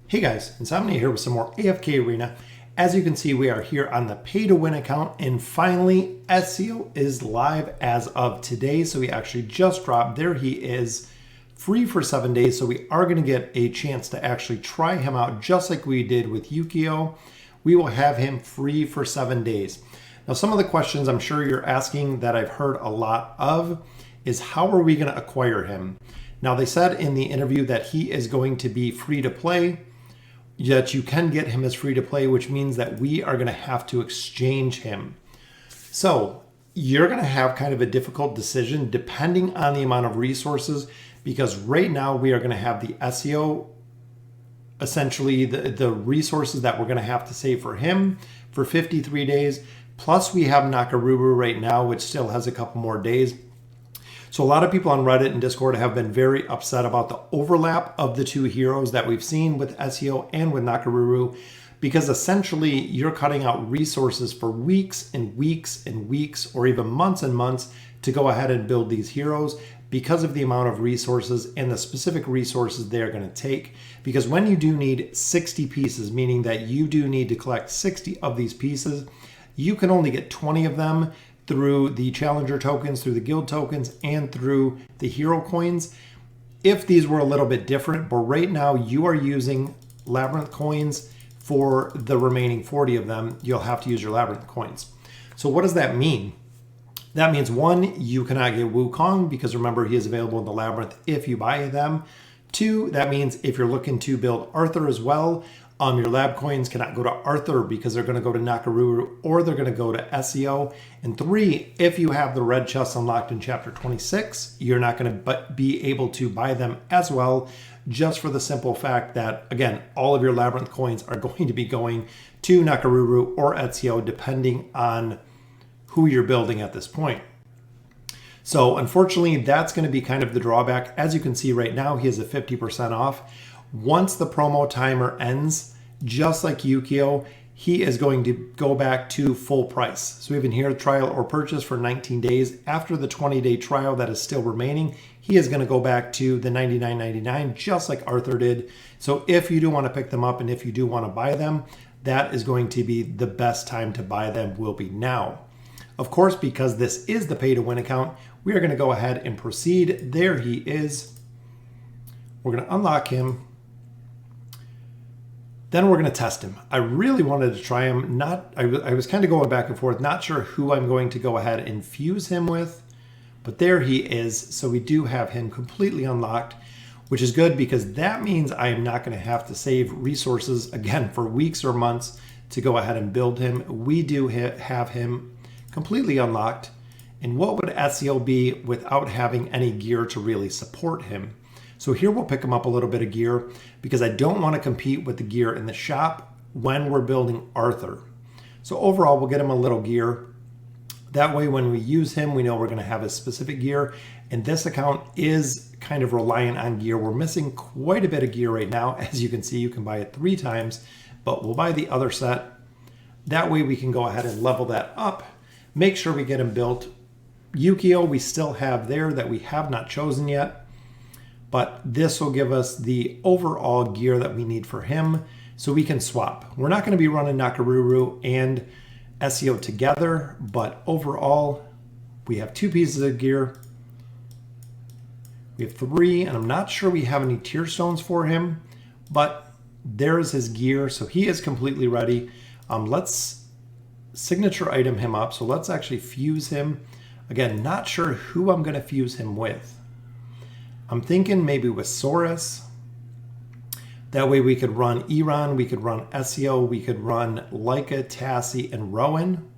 Hey guys, Insomnia here with some more AFK Arena. As you can see, we are here on the pay-to-win account, and finally, Ezio is live as of today. So he actually just dropped. There he is, free for 7 days. So we are going to get a chance to actually try him out, just like we did with Yukio. We will have him free for 7 days. Now, some of the questions I'm sure you're asking that I've heard a lot of is how are we going to acquire him? Now, they said in the interview that he is going to be free to play, that you can get him as free to play, which means that we are going to have to exchange him. So you're going to have kind of a difficult decision depending on the amount of resources, because right now we are going to have the Ezio, essentially the resources that we're going to have to save for him for 53 days. Plus we have Nakaruru right now, which still has a couple more days. So a lot of people on Reddit and Discord have been very upset about the overlap of the two heroes that we've seen with Ezio and with Nakaruru, because essentially you're cutting out resources for weeks and weeks and weeks, or even months and months, to go ahead and build these heroes because of the amount of resources and the specific resources they're going to take. Because when you do need 60 pieces, meaning that you do need to collect 60 of these pieces, you can only get 20 of them through the challenger tokens, through the guild tokens, and through the hero coins. If these were a little bit different, but right now you are using labyrinth coins for the remaining 40 of them. You'll have to use your labyrinth coins. So what does that mean? That means, one, you cannot get Wukong, because remember, he is available in the labyrinth if you buy them. Two, that means if you're looking to build Arthur as well, your lab coins cannot go to Arthur because they're going to go to Nakaruru or they're going to go to Ezio. And three, if you have the red chests unlocked in Chapter 26, you're not going to be able to buy them as well, just for the simple fact that, again, all of your labyrinth coins are going to be going to Nakaruru or Ezio, depending on who you're building at this point. So unfortunately, that's going to be kind of the drawback. As you can see right now, he has a 50% off. Once the promo timer ends, just like Yukio, he is going to go back to full price. So even here, trial or purchase for 19 days. After the 20-day trial that is still remaining, he is going to go back to the $99.99, just like Arthur did. So if you do want to pick them up and if you do want to buy them, that is going to be the best time to buy them, will be now. Of course, because this is the pay-to-win account, we are going to go ahead and proceed. There he is. We're going to unlock him. Then we're going to test him. I really wanted to try him. I was kind of going back and forth, not sure who I'm going to go ahead and fuse him with, but there he is. So we do have him completely unlocked, which is good because that means I am not going to have to save resources again for weeks or months to go ahead and build him. We do have him completely unlocked. And what would Ezio be without having any gear to really support him? So here we'll pick him up a little bit of gear because I don't want to compete with the gear in the shop when we're building Arthur. So overall, we'll get him a little gear. That way, when we use him, we know we're going to have a specific gear. And this account is kind of reliant on gear. We're missing quite a bit of gear right now. As you can see, you can buy it 3 times, but we'll buy the other set. That way we can go ahead and level that up, make sure we get him built. Yukio, we still have there that we have not chosen yet. But this will give us the overall gear that we need for him so we can swap. We're not going to be running Nakaruru and Ezio together, but overall, we have 2 pieces of gear. We have 3, and I'm not sure we have any tier stones for him, but there's his gear, so he is completely ready. Let's signature item him up. So let's actually fuse him. Again, not sure who I'm going to fuse him with. I'm thinking maybe with Saurus. That way we could run Iran, we could run Ezio, we could run Leica, Tassi, and Rowan.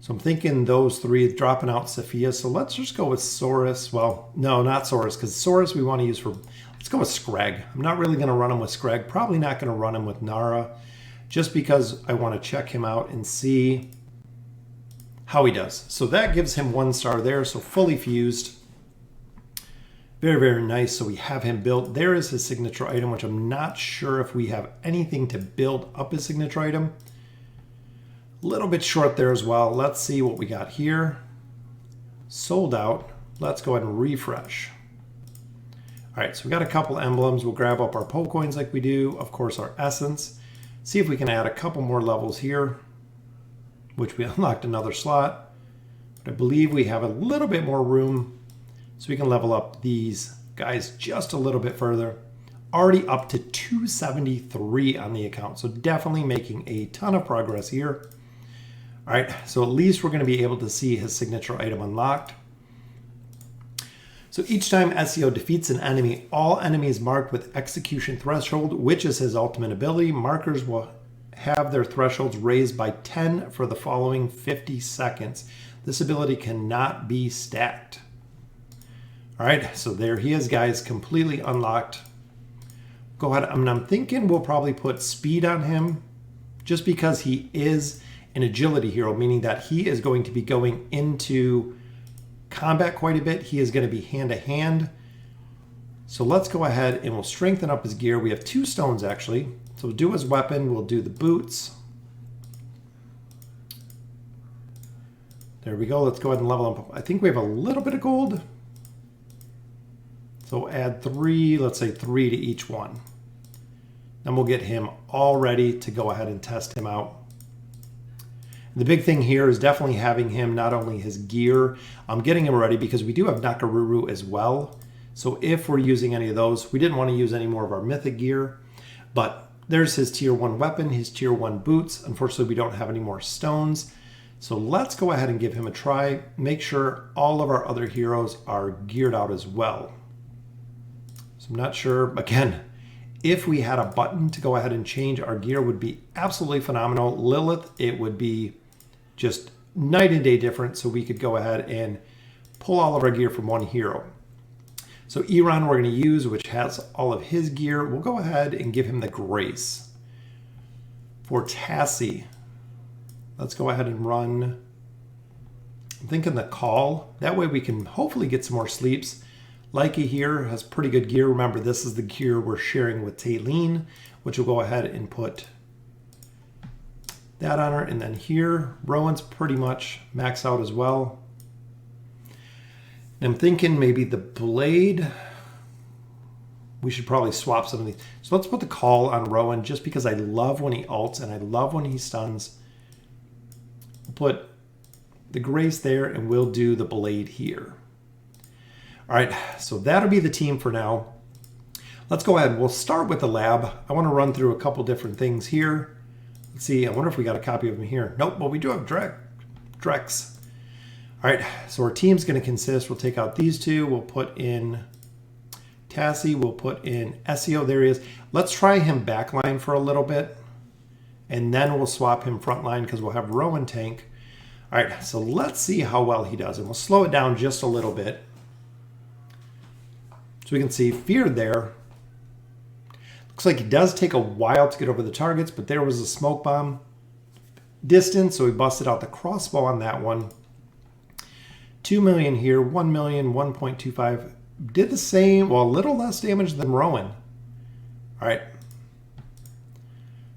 So I'm thinking those 3, dropping out Sophia. So let's just go with Saurus. Well, no, not Saurus, because Saurus we want to use for, let's go with Scrag. I'm not really going to run him with Scrag. Probably not going to run him with Nara, just because I want to check him out and see how he does. So that gives him 1 star there, so fully fused. Very, very nice. So we have him built. There is his signature item, which I'm not sure if we have anything to build up his signature item. A little bit short there as well. Let's see what we got here. Sold out. Let's go ahead and refresh. All right, so we got a couple emblems. We'll grab up our Poe coins like we do. Of course, our essence. See if we can add a couple more levels here, which we unlocked another slot. But I believe we have a little bit more room so we can level up these guys just a little bit further. Already up to 273 on the account, so definitely making a ton of progress here. All right, so at least we're going to be able to see his signature item unlocked. So each time Ezio defeats an enemy, all enemies marked with execution threshold, which is his ultimate ability, markers will have their thresholds raised by 10 for the following 50 seconds. This ability cannot be stacked. All right, so there he is, guys, completely unlocked. Go ahead, I'm thinking we'll probably put speed on him just because he is an agility hero, meaning that he is going to be going into combat quite a bit. He is going to be hand to hand. So let's go ahead and we'll strengthen up his gear. We have 2 stones actually. So we'll do his weapon, we'll do the boots. There we go. Let's go ahead and level up. I think we have a little bit of gold. So add 3, let's say 3 to each one. Then we'll get him all ready to go ahead and test him out. The big thing here is definitely having him, not only his gear, I'm getting him ready because we do have Nakaruru as well. So if we're using any of those, we didn't want to use any more of our mythic gear, but there's his tier 1 weapon, his tier 1 boots. Unfortunately, we don't have any more stones. So let's go ahead and give him a try. Make sure all of our other heroes are geared out as well. So I'm not sure, again, if we had a button to go ahead and change our gear would be absolutely phenomenal. Lilith, it would be just night and day different. So we could go ahead and pull all of our gear from one hero. So Iran we're going to use, which has all of his gear. We'll go ahead and give him the Grace. For Tassie, let's go ahead and run, I'm thinking the Call. That way we can hopefully get some more sleeps. Leica here has pretty good gear. Remember, this is the gear we're sharing with Taylene, which we'll go ahead and put that on her. And then here, Rowan's pretty much maxed out as well. And I'm thinking maybe the Blade, we should probably swap some of these. So let's put the Call on Rowan just because I love when he ults and I love when he stuns. We'll put the Grace there and we'll do the Blade here. All right, so that'll be the team for now. Let's go ahead. We'll start with the lab. I want to run through a couple different things here. Let's see. I wonder if we got a copy of him here. Nope, but we do have Drex. All right, so our team's going to consist. We'll take out these 2. We'll put in Tassie. We'll put in Ezio. There he is. Let's try him backline for a little bit, and then we'll swap him frontline because we'll have Rowan tank. All right, so let's see how well he does, and we'll slow it down just a little bit. So we can see Fear there. Looks like it does take a while to get over the targets, but there was a smoke bomb distance, so we busted out the crossbow on that one. 2 million here, 1 million, 1.25. Did the same, well, a little less damage than Rowan. All right.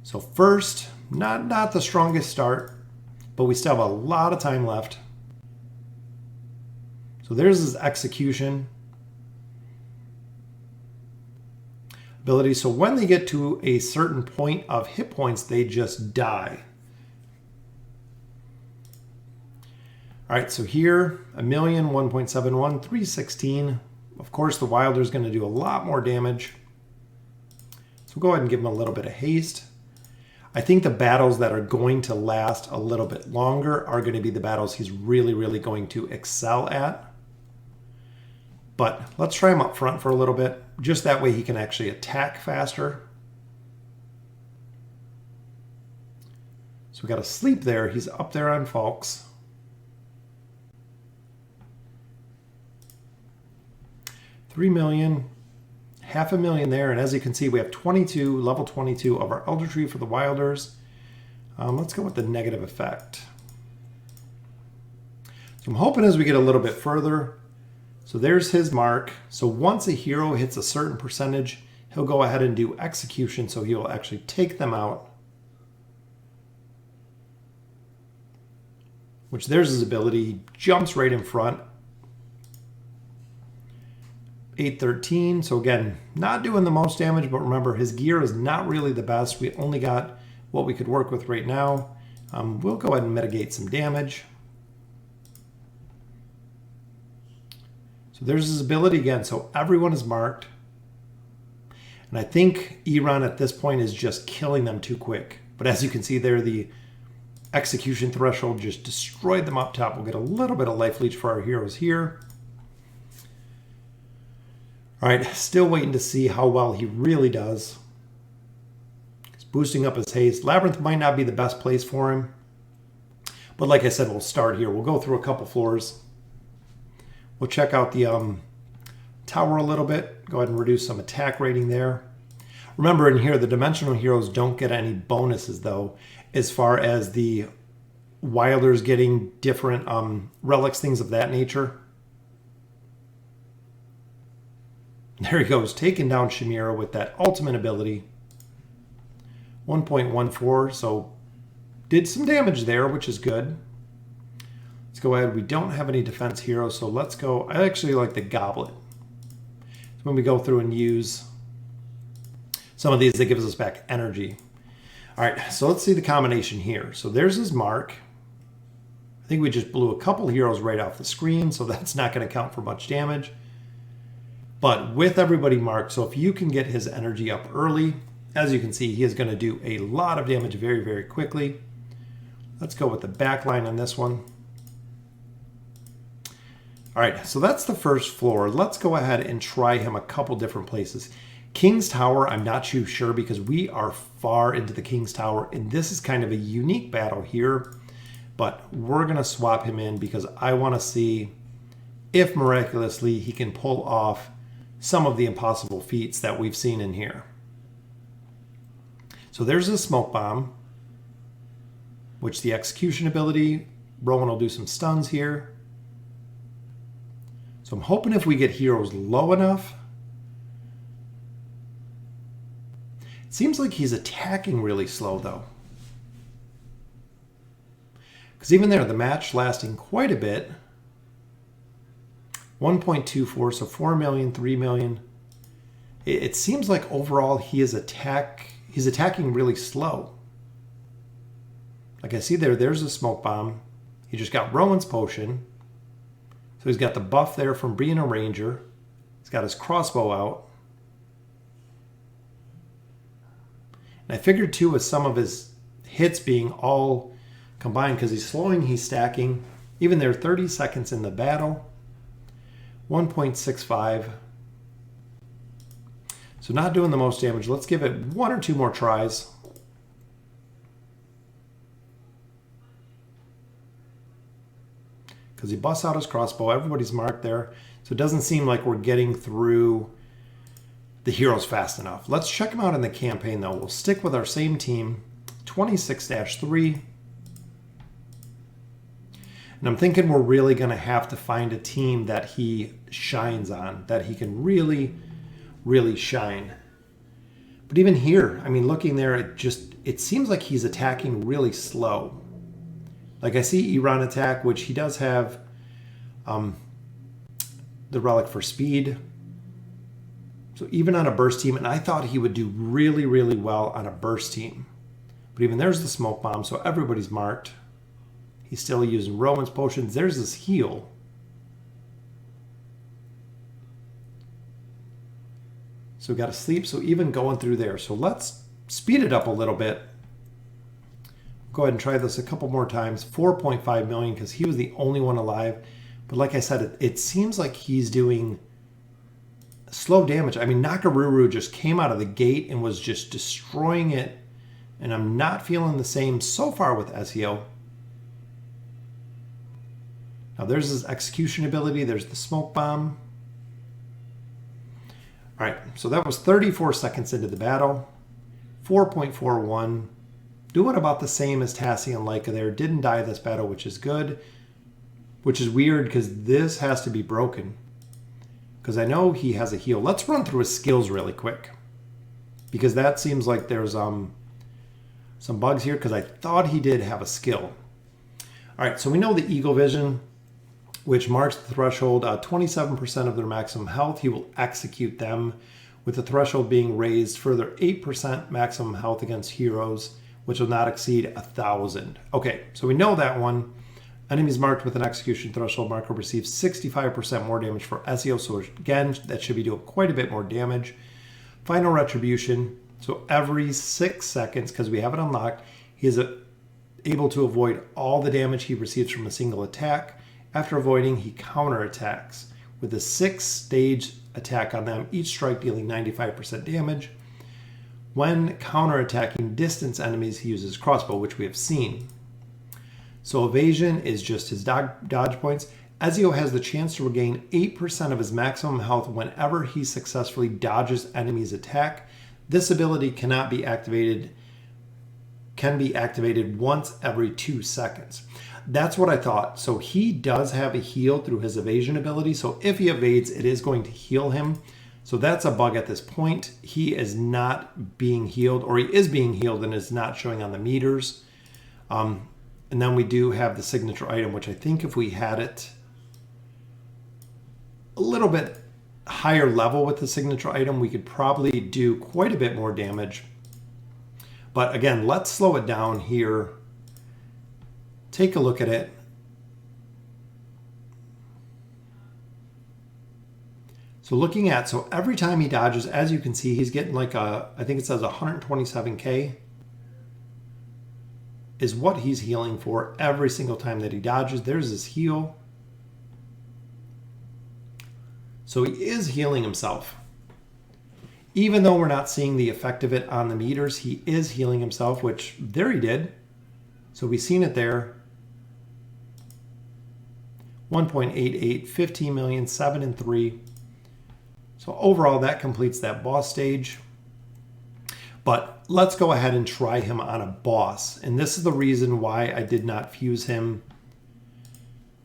So first, not the strongest start, but we still have a lot of time left. So there's his execution ability. So when they get to a certain point of hit points, they just die. All right, so here, 1 million, 1.71, 316. Of course, the Wilder is going to do a lot more damage. So we'll go ahead and give him a little bit of haste. I think the battles that are going to last a little bit longer are going to be the battles he's really, really going to excel at. But let's try him up front for a little bit. Just that way he can actually attack faster. So we got a sleep there. He's up there on Falks. 3 million, 500,000 there. And as you can see, we have 22, level 22 of our Elder Tree for the Wilders. Let's go with the negative effect. So I'm hoping as we get a little bit further, so there's his mark. So once a hero hits a certain percentage, he'll go ahead and do execution. So he'll actually take them out. Which there's his ability. He jumps right in front. 813. So again, not doing the most damage, but remember his gear is not really the best. We only got what we could work with right now. We'll go ahead and mitigate some damage. So there's his ability again. So everyone is marked. And I think Iran at this point is just killing them too quick. But as you can see there, the execution threshold just destroyed them up top. We'll get a little bit of life leech for our heroes here. All right, still waiting to see how well he really does. He's boosting up his haste. Labyrinth might not be the best place for him. But like I said, we'll start here. We'll go through a couple floors. We'll check out the tower a little bit. Go ahead and reduce some attack rating there. Remember in here, the dimensional heroes don't get any bonuses though, as far as the wilders getting different relics, things of that nature. There he goes, taking down Chimera with that ultimate ability. 1.14, so did some damage there, which is good. Let's go ahead. We don't have any defense heroes, so let's go. I actually like the Goblet. So when we go through and use some of these, that gives us back energy. All right, so let's see the combination here. So there's his mark. I think we just blew a couple heroes right off the screen, so that's not going to count for much damage. But with everybody marked, so if you can get his energy up early, as you can see, he is going to do a lot of damage very, very quickly. Let's go with the back line on this one. All right, so that's the first floor. Let's go ahead and try him a couple different places. King's Tower, I'm not too sure because we are far into the King's Tower, and this is kind of a unique battle here, but we're going to swap him in because I want to see if miraculously he can pull off some of the impossible feats that we've seen in here. So there's a smoke bomb, which the execution ability, Rowan will do some stuns here. So I'm hoping if we get heroes low enough. It seems like he's attacking really slow though. Because even there, the match lasting quite a bit. 1.24, so 4 million, 3 million. It seems like overall he's attacking really slow. Like I see there's a smoke bomb. He just got Rowan's potion. So he's got the buff there from being a ranger. He's got his crossbow out. And I figured too with some of his hits being all combined because he's slowing, he's stacking. Even there, 30 seconds in the battle. 1.65. So not doing the most damage. Let's give it 1 or 2 more tries. Because he busts out his crossbow. Everybody's marked there. So it doesn't seem like we're getting through the heroes fast enough. Let's check them out in the campaign though. We'll stick with our same team. 26-3. And I'm thinking we're really going to have to find a team that he shines on, that he can really, really shine. But even here, I mean, looking there, it seems like he's attacking really slow. Like I see Iran attack, which he does have the relic for speed. So even on a burst team, and I thought he would do really, really well on a burst team. But even there's the smoke bomb, so everybody's marked. He's still using Rowan's potions. There's his heal. So we got to sleep. So even going through there. So let's speed it up a little bit. Go ahead and try this a couple more times. 4.5 million because he was the only one alive. But like I said, it seems like he's doing slow damage. I mean, Nakaruru just came out of the gate and was just destroying it. And I'm not feeling the same so far with Ezio. Now there's his execution ability. There's the smoke bomb. All right, so that was 34 seconds into the battle. 4.41. Doing about the same as Tassie and Leica there. Didn't die this battle, which is good. Which is weird because this has to be broken. Because I know he has a heal. Let's run through his skills really quick. Because that seems like there's some bugs here because I thought he did have a skill. All right, so we know the Eagle Vision. which marks the threshold 27% of their maximum health. He will execute them, with the threshold being raised further 8% maximum health against heroes, which will not exceed 1,000. Okay, so we know that one. Enemies marked with an execution threshold marker receive 65% more damage for Ezio. So again, that should be doing quite a bit more damage. Final Retribution. So every 6 seconds, because we have it unlocked, he is able to avoid all the damage he receives from a single attack. After avoiding, he counterattacks with a 6-stage attack on them, each strike dealing 95% damage. When counterattacking distance enemies, he uses crossbow, which we have seen. So Evasion is just his dodge points. Ezio has the chance to regain 8% of his maximum health whenever he successfully dodges enemy's attack. This ability can be activated once every 2 seconds. That's what I thought. So he does have a heal through his evasion ability. So if he evades, it is going to heal him. So that's a bug at this point. He is not being healed, or he is being healed and is not showing on the meters. And then we do have the signature item, which I think if we had it a little bit higher level with the signature item, we could probably do quite a bit more damage. But again, let's slow it down here. Take a look at it. So looking at, so every time he dodges, as you can see, he's getting like I think it says 127k is what he's healing for every single time that he dodges. There's his heal. So he is healing himself. Even though we're not seeing the effect of it on the meters, he is healing himself, which there he did. So we've seen it there. 1.88, 15 million, 7 and 3. So overall, that completes that boss stage. But let's go ahead and try him on a boss. And this is the reason why I did not fuse him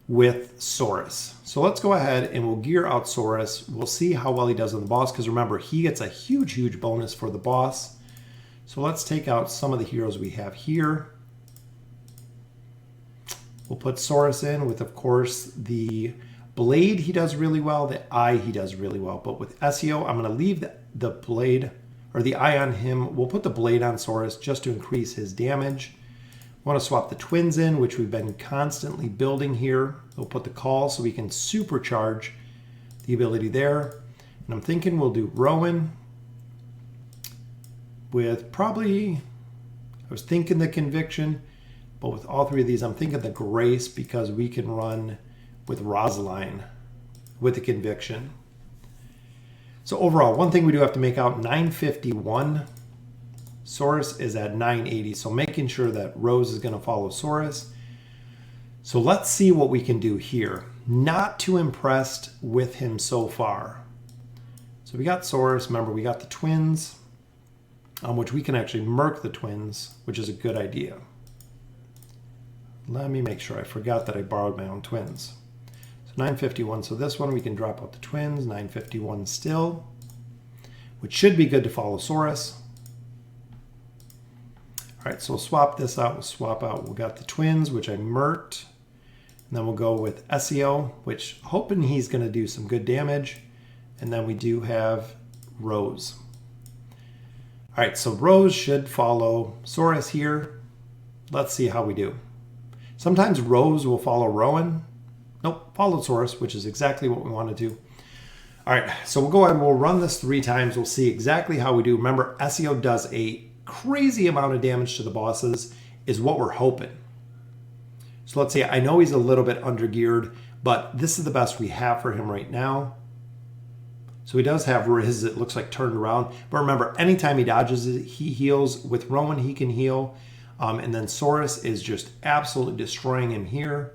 with Saurus. So let's go ahead and we'll gear out Saurus. We'll see how well he does on the boss, because remember, he gets a huge bonus for the boss. So let's take out some of the heroes we have here. We'll put Saurus in with, of course, the blade he does really well, the eye he does really well. But with Ezio, I'm going to leave the blade or the eye on him. We'll put the blade on Saurus just to increase his damage. I want to swap the twins in, which we've been constantly building here. We'll put the call so we can supercharge the ability there. And I'm thinking we'll do Rowan with probably, I was thinking the Conviction, but with all three of these, I'm thinking the Grace, because we can run with Rosaline with the Conviction. So overall, one thing we do have to make out, 951. Saurus is at 980. So making sure that Rose is going to follow Saurus. So let's see what we can do here. Not too impressed with him so far. So we got Saurus. Remember, we got the twins, which we can actually murk the twins, which is a good idea. Let me make sure. I forgot that I borrowed my own twins. So 951. So this one we can drop out the twins. 951 still, which should be good to follow Saurus. All right, so we'll swap this out. We'll swap out. We got the twins, which I murked. And then we'll go with Ezio, which hoping he's going to do some good damage. And then we do have Rose. All right, so Rose should follow Saurus here. Let's see how we do. Sometimes Rose will follow Rowan. Nope, follow Saurus, which is exactly what we want to do. All right, so we'll go ahead and we'll run this 3 times. We'll see exactly how we do. Remember, Ezio does a crazy amount of damage to the bosses, is what we're hoping. So let's see, I know he's a little bit undergeared, but this is the best we have for him right now. So he does have his, it looks like, turned around. But remember, anytime he dodges it, he heals. With Rowan, he can heal. And then Saurus is just absolutely destroying him here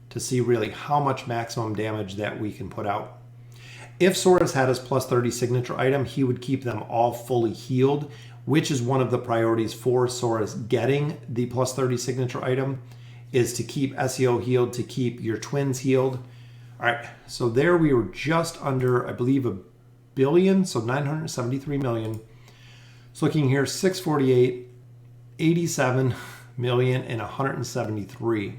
to see really how much maximum damage that we can put out. If Saurus had his plus 30 signature item, he would keep them all fully healed, which is one of the priorities for Saurus getting the plus 30 signature item, is to keep Ezio healed, to keep your twins healed. All right, so there we were just under, I believe, $1 billion, so 973 million. So looking here, 648, 87 million, and 173.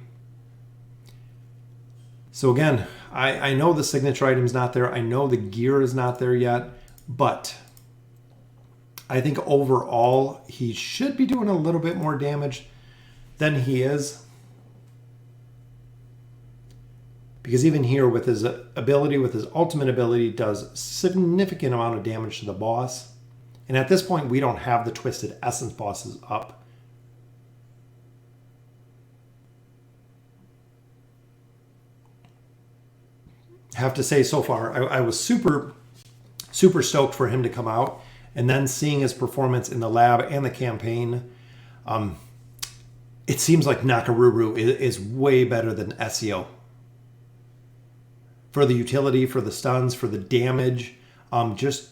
So again, I know the signature item's not there. I know the gear is not there yet, but I think overall he should be doing a little bit more damage than he is. Because even here with his ability, with his ultimate ability, does significant amount of damage to the boss. And at this point, we don't have the Twisted Essence bosses up. Have to say, so far, I was super stoked for him to come out. And then seeing his performance in the lab and the campaign, it seems like Nakaruru is way better than Ezio. For the utility, for the stuns, for the damage, just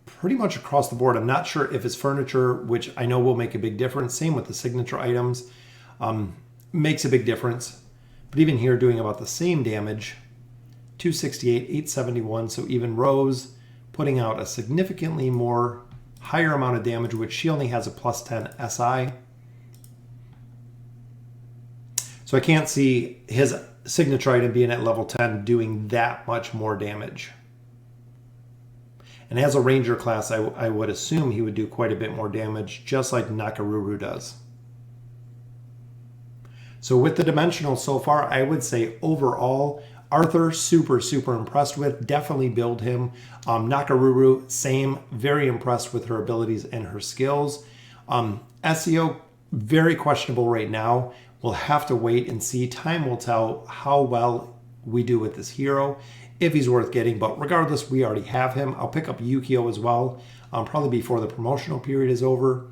pretty much across the board. I'm not sure if his furniture, which I know will make a big difference, same with the signature items, makes a big difference. But even here doing about the same damage, 268, 871, so even Rose putting out a significantly more higher amount of damage, which she only has a plus 10 SI. So I can't see his signature item being at level 10 doing that much more damage. And as a ranger class, I would assume he would do quite a bit more damage, just like Nakaruru does. So with the dimensional so far, I would say overall, Arthur, super impressed with. Definitely build him. Nakaruru, same. Very impressed with her abilities and her skills. Ezio, very questionable right now. We'll have to wait and see. Time will tell how well we do with this hero, if he's worth getting. But regardless, we already have him. I'll pick up Yukio as well, probably before the promotional period is over.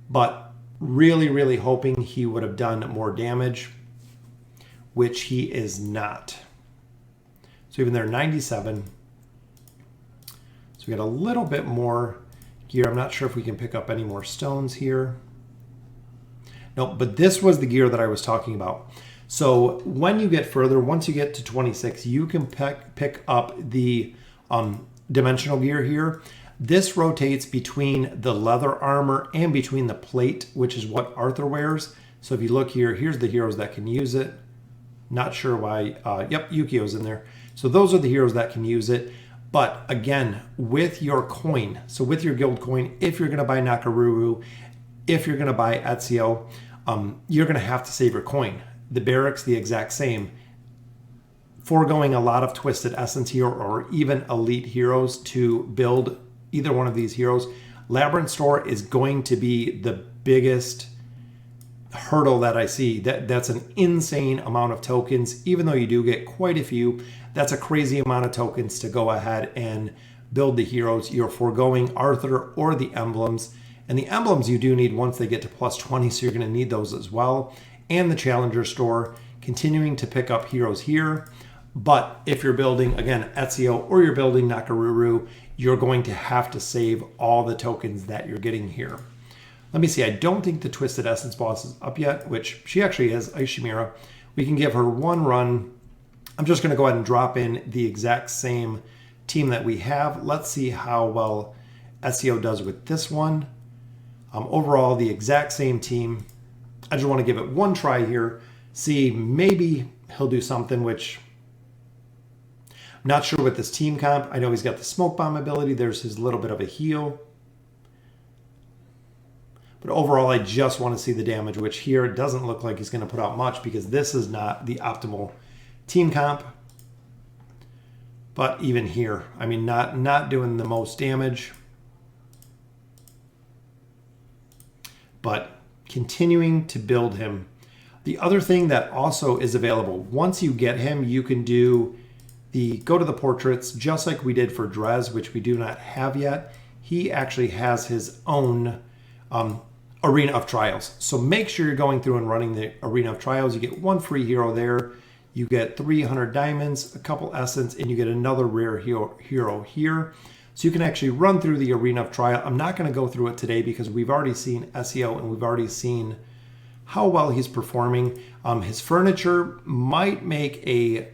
But really hoping he would have done more damage, which he is not. So even there, 97. So we got a little bit more gear. I'm not sure if we can pick up any more stones here. No, but this was the gear that I was talking about. So when you get further, once you get to 26, you can pick up the dimensional gear here. This rotates between the leather armor and between the plate, which is what Arthur wears. So if you look here, here's the heroes that can use it. Not sure why. Yep, Yukio's in there. So those are the heroes that can use it. But again, with your coin, so with your guild coin, if you're going to buy Nakaruru, if you're going to buy Ezio, you're going to have to save your coin. The barracks, the exact same. Foregoing a lot of Twisted Essence here or even elite heroes to build either one of these heroes. Labyrinth Store is going to be the biggest hurdle that I see. That's an insane amount of tokens. Even though you do get quite a few, that's a crazy amount of tokens to go ahead and build the heroes. You're foregoing Arthur or the emblems. And the emblems you do need once they get to plus 20, so you're going to need those as well. And the Challenger Store, continuing to pick up heroes here. But if you're building, again, Ezio or you're building Nakaruru, you're going to have to save all the tokens that you're getting here. Let me see, I don't think the Twisted Essence boss is up yet, which she actually is, Ice Chimera. We can give her one run. I'm just going to go ahead and drop in the exact same team that we have. Let's see how well Ezio does with this one. Overall, the exact same team. I just want to give it one try here. See, maybe he'll do something, which I'm not sure with this team comp. I know he's got the smoke bomb ability. There's his little bit of a heal. But overall, I just want to see the damage, which here it doesn't look like he's going to put out much because this is not the optimal team comp. But even here, I mean, not doing the most damage. But continuing to build him. The other thing that also is available, once you get him, you can go to the portraits, just like we did for Drez, which we do not have yet. He actually has his own Arena of Trials. So make sure you're going through and running the Arena of Trials. You get one free hero there. You get 300 diamonds, a couple essence, and you get another rare hero here. So you can actually run through the Arena of Trial. I'm not going to go through it today because we've already seen Ezio and we've already seen how well he's performing. His furniture might make a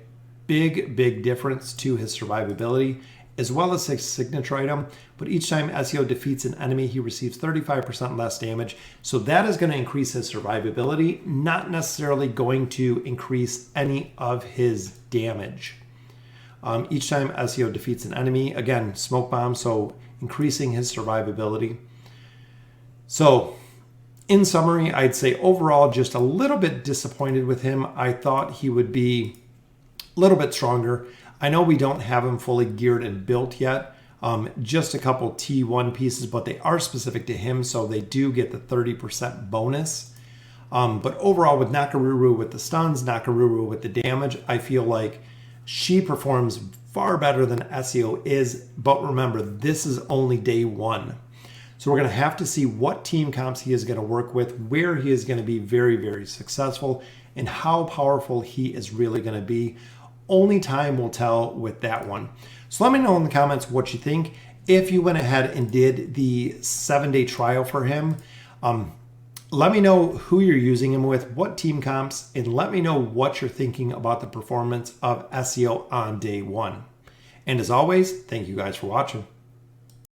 big difference to his survivability. as well as his signature item, but each time Ezio defeats an enemy, he receives 35% less damage. So that is going to increase his survivability, not necessarily going to increase any of his damage. Each time Ezio defeats an enemy, again, smoke bomb, so increasing his survivability. So in summary, I'd say overall just a little bit disappointed with him. I thought he would be a little bit stronger. I know we don't have him fully geared and built yet, just a couple T1 pieces, but they are specific to him, so they do get the 30% bonus. But overall with Nakaruru with the stuns, Nakaruru with the damage, I feel like she performs far better than Ezio is, but remember, this is only day one. So we're going to have to see what team comps he is going to work with, where he is going to be very, very successful, and how powerful he is really going to be. Only time will tell with that one. So let me know in the comments what you think. If you went ahead and did the 7-day trial for him, let me know who you're using him with, what team comps, and let me know what you're thinking about the performance of Ezio on day one. And as always, thank you guys for watching.